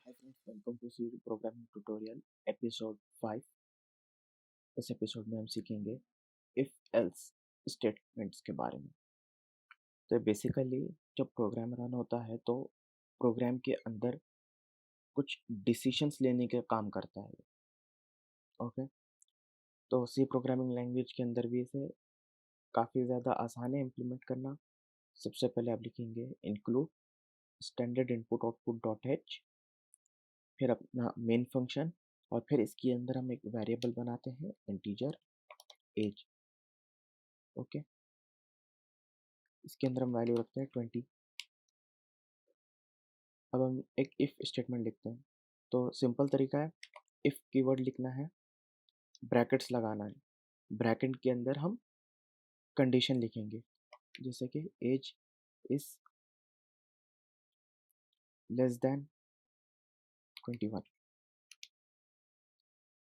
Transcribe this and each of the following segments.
Hi friends, welcome to C Programming Tutorial episode 5। इस episode में हम सीखेंगे इफ एल्स स्टेटमेंट्स के बारे में। तो बेसिकली जब प्रोग्राम रन होता है तो प्रोग्राम के अंदर कुछ डिसीशंस लेने का काम करता है। ओके, तो सी प्रोग्रामिंग लैंग्वेज के अंदर भी इसे काफ़ी ज़्यादा आसान है इम्प्लीमेंट करना। सबसे पहले आप लिखेंगे include standard input output dot H, फिर अपना मेन फंक्शन, और फिर इसके अंदर हम एक वेरिएबल बनाते हैं इंटीजर एज। ओके, इसके अंदर हम वैल्यू रखते हैं 20। अब हम एक इफ स्टेटमेंट लिखते हैं। तो सिंपल तरीका है, इफ कीवर्ड लिखना है, ब्रैकेट्स लगाना है, ब्रैकेट के अंदर हम कंडीशन लिखेंगे, जैसे कि age is less than 21।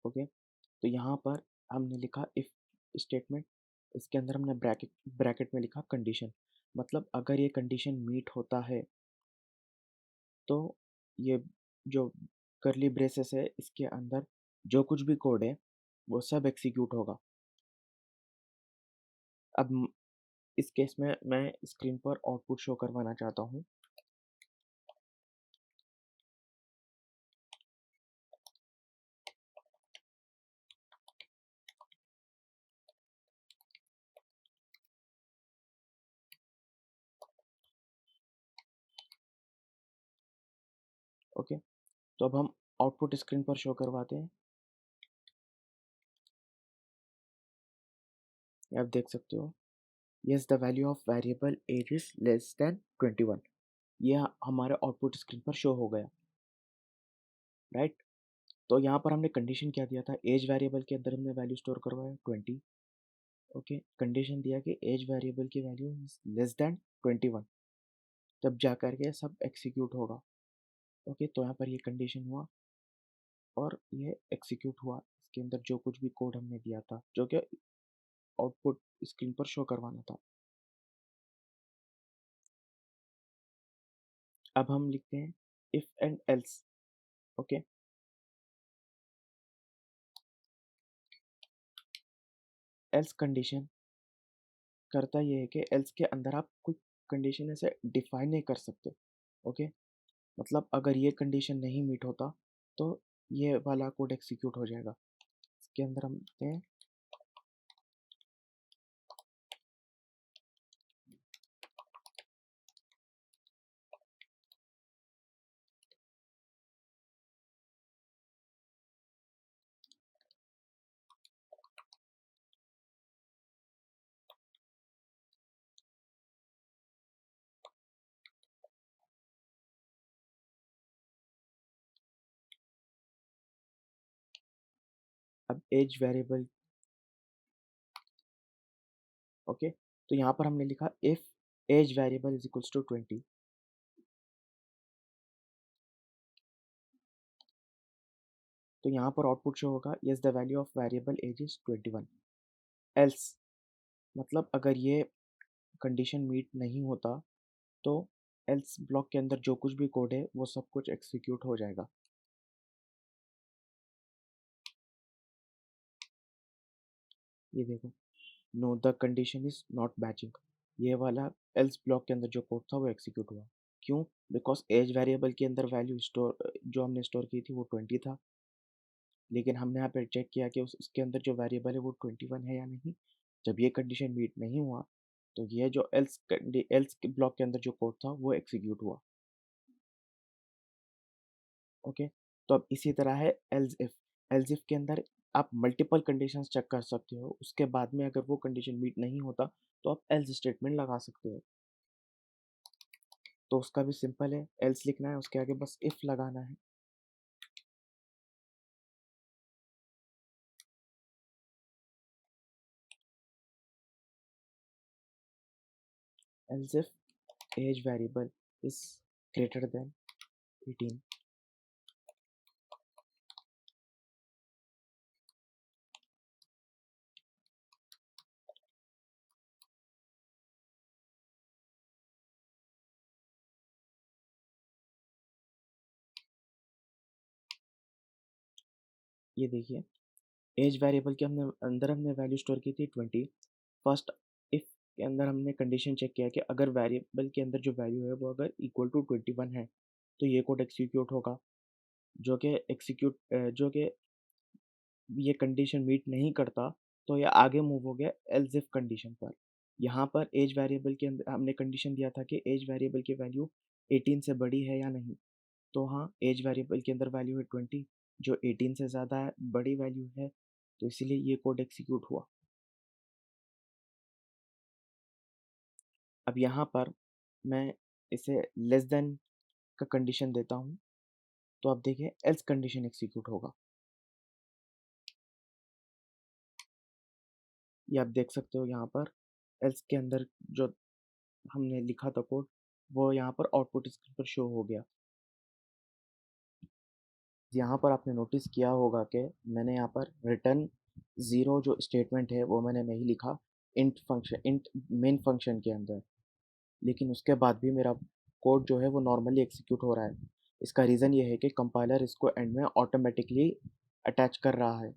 Okay, तो यहाँ पर हमने लिखा इफ स्टेटमेंट, इसके अंदर हमने ब्रैकेट ब्रैकेट में लिखा कंडीशन। मतलब अगर ये कंडीशन मीट होता है तो ये जो करली ब्रेसेस है इसके अंदर जो कुछ भी कोड है वो सब एग्जीक्यूट होगा। अब इस केस में मैं स्क्रीन पर आउटपुट शो करवाना चाहता हूँ। ओके, तो अब हम आउटपुट स्क्रीन पर शो करवाते हैं। आप देख सकते हो, yes the value of variable age is less than 21। ये हमारे आउटपुट स्क्रीन पर शो हो गया, राइट। तो यहाँ पर हमने कंडीशन क्या दिया था, एज वेरिएबल के अंदर हमने वैल्यू स्टोर करवाया 20। ओके, कंडीशन दिया कि एज वेरिएबल की वैल्यू लेस देन 21, तब जा करके सब एग्जीक्यूट होगा। ओके, तो यहाँ पर ये कंडीशन हुआ और ये एग्जीक्यूट हुआ। इसके अंदर जो कुछ भी कोड हमने दिया था, जो कि आउटपुट स्क्रीन पर शो करवाना था। अब हम लिखते हैं if and else. Okay, else condition करता ये है कि एल्स के अंदर आप कोई कंडीशन ऐसे डिफाइन नहीं कर सकते। ओके, मतलब अगर ये कंडीशन नहीं मीट होता तो ये वाला कोड एग्जीक्यूट हो जाएगा। इसके अंदर हम लिखते हैं अब एज वेरिएबल। ओके, तो यहाँ पर हमने लिखा if age variable is equals to 20। तो यहाँ पर आउटपुट शो होगा yes the value of variable age is 21। Else मतलब अगर ये कंडीशन मीट नहीं होता तो एल्स ब्लॉक के अंदर जो कुछ भी कोड है वो सब कुछ एग्जीक्यूट हो जाएगा। ये देखो, know the condition is not matching, ये वाला एल्स ब्लॉक के अंदर जो कोड था वो एग्जीक्यूट हुआ। क्यों? बिकॉज एज वेरिएबल के अंदर वैल्यू स्टोर जो हमने स्टोर की थी वो 20 था, लेकिन हमने यहाँ पे चेक किया कि उसके अंदर जो वेरिएबल है वो 21 है या नहीं। जब ये कंडीशन मीट नहीं हुआ तो ये जो एल्स ब्लॉक के अंदर जो कोड था वो एग्जीक्यूट हुआ। ओके, तो अब इसी तरह है एल्स इफ के अंदर आप मल्टीपल कंडीशंस चेक कर सकते हो, उसके बाद में अगर वो कंडीशन मीट नहीं होता तो आप एल्स स्टेटमेंट लगा सकते हो। तो उसका भी सिंपल है, एल्स लिखना है, उसके आगे बस इफ लगाना है। Else if age variable is greater than 18। ये देखिए, एज वेरिएबल के हमने वैल्यू स्टोर की थी 20। फर्स्ट इफ के अंदर हमने कंडीशन चेक किया कि अगर वेरिएबल के अंदर जो वैल्यू है वो अगर इक्वल टू 21 है तो ये कोड एग्जीक्यूट होगा। जो कि ये कंडीशन मीट नहीं करता तो ये आगे मूव हो गया एल्स इफ कंडीशन पर। यहाँ पर एज वेरिएबल के अंदर हमने कंडीशन दिया था कि एज वेरिएबल की वैल्यू 18 से बड़ी है या नहीं। तो हाँ, एज वेरिएबल के अंदर वैल्यू है 20, जो 18 से ज़्यादा है, बड़ी वैल्यू है, तो इसीलिए ये कोड एग्जीक्यूट हुआ। अब यहाँ पर मैं इसे लेस देन का कंडीशन देता हूँ, तो आप देखिए एल्स कंडीशन एग्जीक्यूट होगा। ये आप देख सकते हो यहाँ पर एल्स के अंदर जो हमने लिखा था कोड, वो यहाँ पर आउटपुट स्क्रीन पर शो हो गया। यहाँ पर आपने नोटिस किया होगा कि मैंने यहाँ पर रिटर्न 0 जो स्टेटमेंट है वो मैंने नहीं लिखा इंट मेन फंक्शन के अंदर, लेकिन उसके बाद भी मेरा कोड जो है वो नॉर्मली एग्जीक्यूट हो रहा है। इसका रीज़न ये है कि कंपाइलर इसको एंड में ऑटोमेटिकली अटैच कर रहा है।